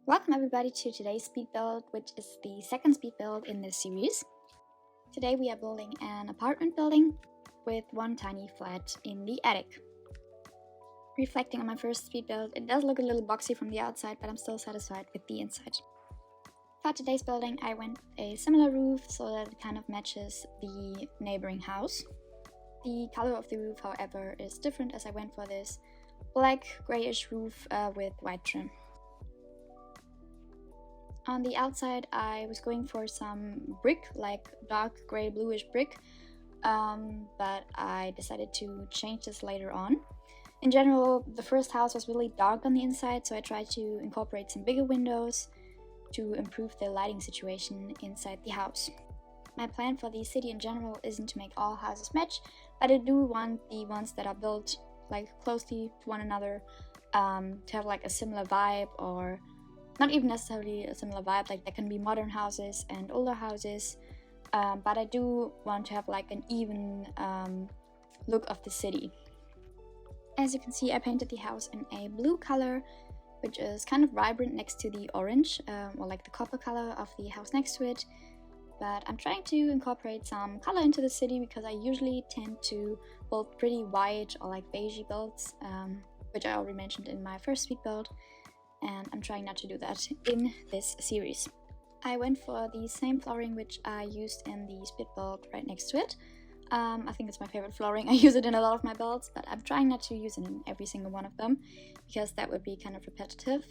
Welcome everybody to today's speed build, which is the second speed build in this series. Today we are building an apartment building with one tiny flat in the attic. Reflecting on my first speed build, it does look a little boxy from the outside, but I'm still satisfied with the inside. For today's building I went a similar roof so that it kind of matches the neighboring house. The color of the roof, however, is different as I went for this black grayish roof with white trim. On the outside I was going for some brick, like dark grey bluish brick, but I decided to change this later on. In general, the first house was really dark on the inside, so I tried to incorporate some bigger windows to improve the lighting situation inside the house. My plan for the city in general isn't to make all houses match, but I do want the ones that are built like closely to one another to have like a similar vibe, or not even necessarily a similar vibe, like there can be modern houses and older houses, but I do want to have like an even look of the city. As you can see, I painted the house in a blue color, which is kind of vibrant next to the orange, or like the copper color of the house next to it. But I'm trying to incorporate some color into the city because I usually tend to build pretty white or like beigey builds, which I already mentioned in my first speed build. And I'm trying not to do that in this series. I went for the same flooring which I used in the speed build right next to it. I think it's my favorite flooring. I use it in a lot of my builds, but I'm trying not to use it in every single one of them because that would be kind of repetitive.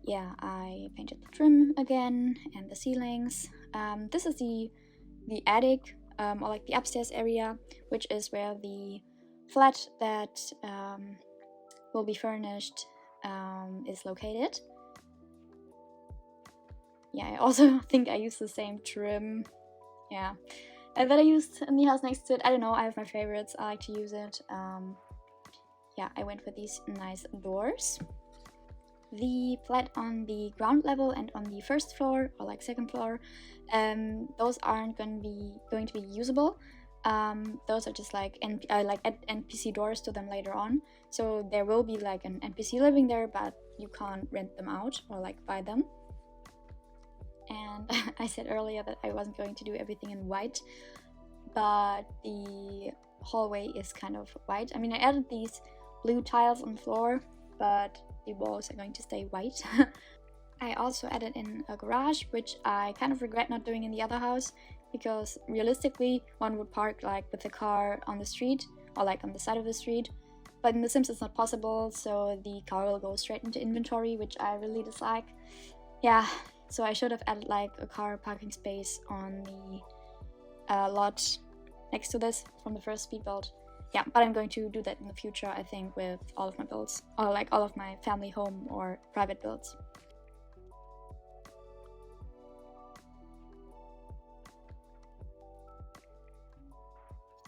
Yeah, I painted the trim again and the ceilings. This is the attic, or like the upstairs area, which is where the flat that will be furnished is located. Yeah, I also think I used the same trim, yeah, that I used in the house next to it. I don't know, I have my favorites, I like to use it. Yeah, I went for these nice doors. The flat on the ground level and on the first floor, or like second floor, those aren't going to be usable. Those are just like NPC doors to them later on, so there will be like an NPC living there, but you can't rent them out or like buy them. And I said earlier that I wasn't going to do everything in white, but the hallway is kind of white. I mean, I added these blue tiles on the floor, but the walls are going to stay white. I also added in a garage, which I kind of regret not doing in the other house, because realistically one would park like with the car on the street or like on the side of the street, but in The Sims it's not possible, so the car will go straight into inventory, which I really dislike. Yeah, so I should have added like a car parking space on the lot next to this from the first speed build. Yeah, but I'm going to do that in the future, I think, with all of my builds, or like all of my family home or private builds.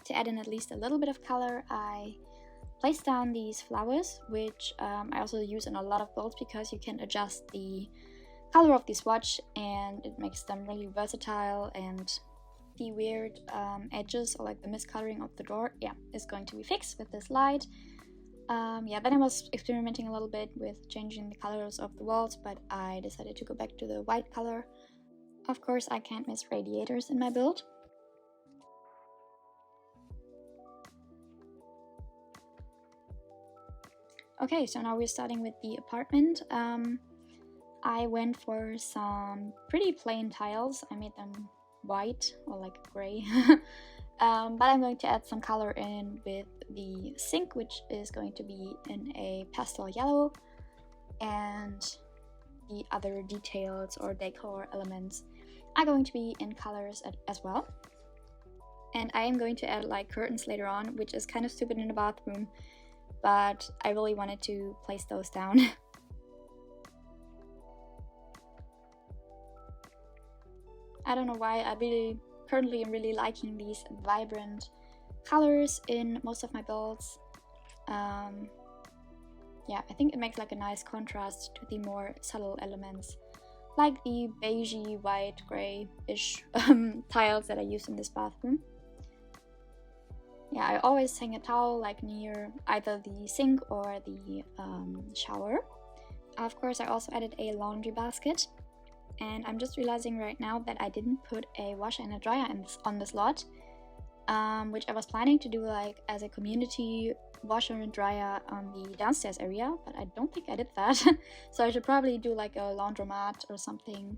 To add in at least a little bit of color, I placed down these flowers, which I also use in a lot of builds because you can adjust the color of the swatch and it makes them really versatile. And the weird edges, or like the miscoloring of the door, yeah, is going to be fixed with this light. Yeah, then I was experimenting a little bit with changing the colors of the walls, but I decided to go back to the white color. Of course, I can't miss radiators in my build. Okay, so now we're starting with the apartment. I went for some pretty plain tiles. I made them white or like gray. But I'm going to add some color in with the sink, which is going to be in a pastel yellow, and the other details or decor elements are going to be in colors as well. And I am going to add like curtains later on, which is kind of stupid in a bathroom, but I really wanted to place those down. I don't know why, I currently am really liking these vibrant colors in most of my builds. Yeah, I think it makes like a nice contrast to the more subtle elements, like the beigey, white, grey-ish tiles that I use in this bathroom. Yeah, I always hang a towel like near either the sink or the shower. of course, I also added a laundry basket. And I'm just realizing right now that I didn't put a washer and a dryer on this lot, which I was planning to do like as a community washer and dryer on the downstairs area, but I don't think I did that. So I should probably do like a laundromat or something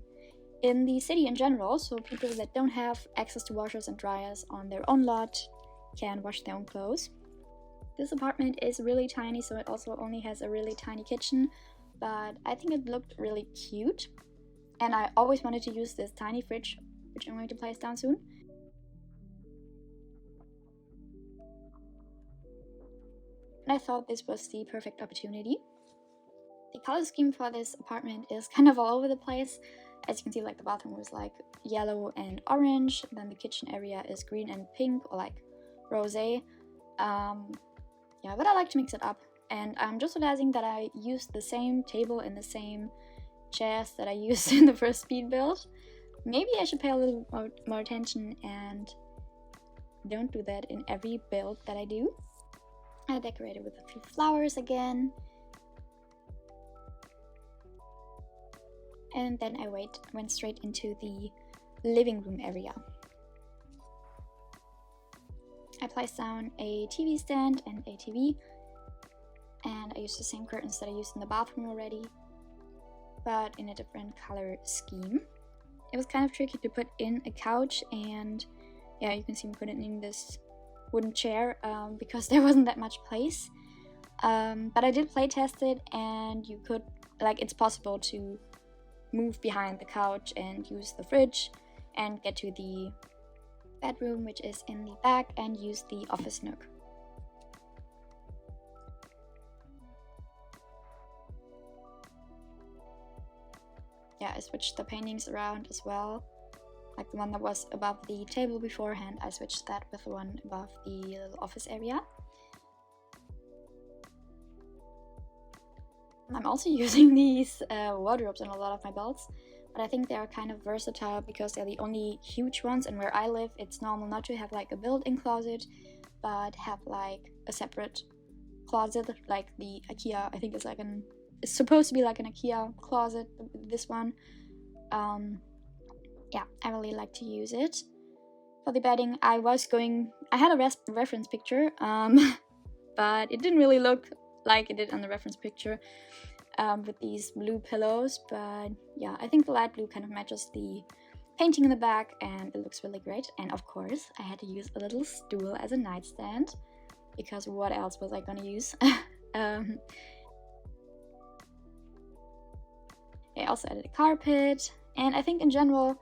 in the city in general, so people that don't have access to washers and dryers on their own lot can wash their own clothes. This apartment is really tiny, so it also only has a really tiny kitchen, but I think it looked really cute. And I always wanted to use this tiny fridge, which I'm going to place down soon. And I thought this was the perfect opportunity. The color scheme for this apartment is kind of all over the place. As you can see, like the bathroom was like yellow and orange, then the kitchen area is green and pink, or like rosé. Yeah, but I like to mix it up. And I'm just realizing that I used the same table and the same chairs that I used in the first speed build. Maybe I should pay a little more attention and don't do that in every build that I do. I decorated with a few flowers again. And then I went straight into the living room area. I placed down a TV stand and a TV, and I used the same curtains that I used in the bathroom already, but in a different color scheme. It was kind of tricky to put in a couch, and yeah, you can see me putting in this wooden chair because there wasn't that much place. But I did play test it, and you could, like, it's possible to move behind the couch and use the fridge and get to the bedroom, which is in the back, and use the office nook. Yeah, I switched the paintings around as well. Like the one that was above the table beforehand, I switched that with the one above the little office area. I'm also using these wardrobes in a lot of my builds, but I think they are kind of versatile because they're the only huge ones, and where I live it's normal not to have like a built-in closet, but have like a separate closet, like the IKEA, I think it's supposed to be like an IKEA closet, this one. Yeah, I really like to use it. For the bedding, I had a reference picture, but it didn't really look like it did on the reference picture with these blue pillows. But yeah, I think the light blue kind of matches the painting in the back, and it looks really great. And of course, I had to use a little stool as a nightstand, because what else was I gonna use? I also added a carpet, and I think in general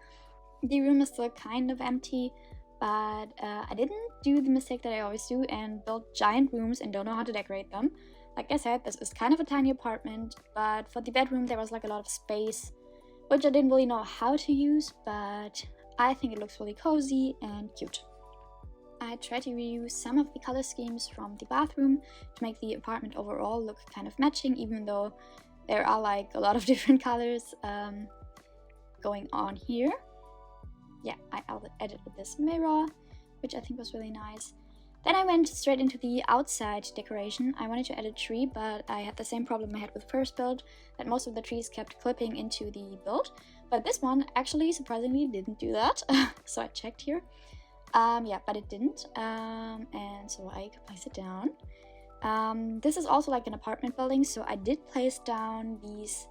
the room is still kind of empty, but I didn't do the mistake that I always do and build giant rooms and don't know how to decorate them. Like I said, this is kind of a tiny apartment, but for the bedroom there was like a lot of space, which I didn't really know how to use, but I think it looks really cozy and cute. I tried to reuse some of the color schemes from the bathroom to make the apartment overall look kind of matching, even though there are like a lot of different colors going on here. Yeah, I added this mirror, which I think was really nice. Then I went straight into the outside decoration. I wanted to add a tree, but I had the same problem I had with first build, that most of the trees kept clipping into the build. But this one actually surprisingly didn't do that. So I checked here. Yeah, but it didn't. And so I could place it down. This is also like an apartment building, so I did place down these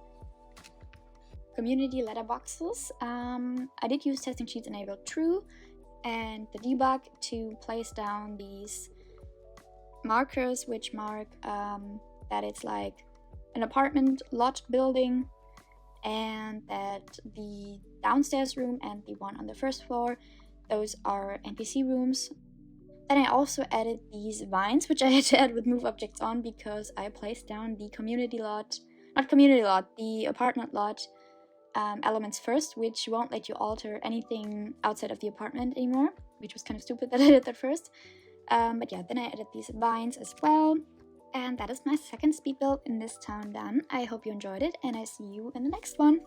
community letterboxes. I did use testing sheets enabled true and the debug to place down these markers which mark that it's like an apartment lot building, and that the downstairs room and the one on the first floor, those are NPC rooms. Then I also added these vines, which I had to add with move objects on because I placed down the the apartment lot elements first, which won't let you alter anything outside of the apartment anymore, which was kind of stupid that I did that first. But yeah, then I added these vines as well. And that is my second speed build in this town done. I hope you enjoyed it, and I see you in the next one.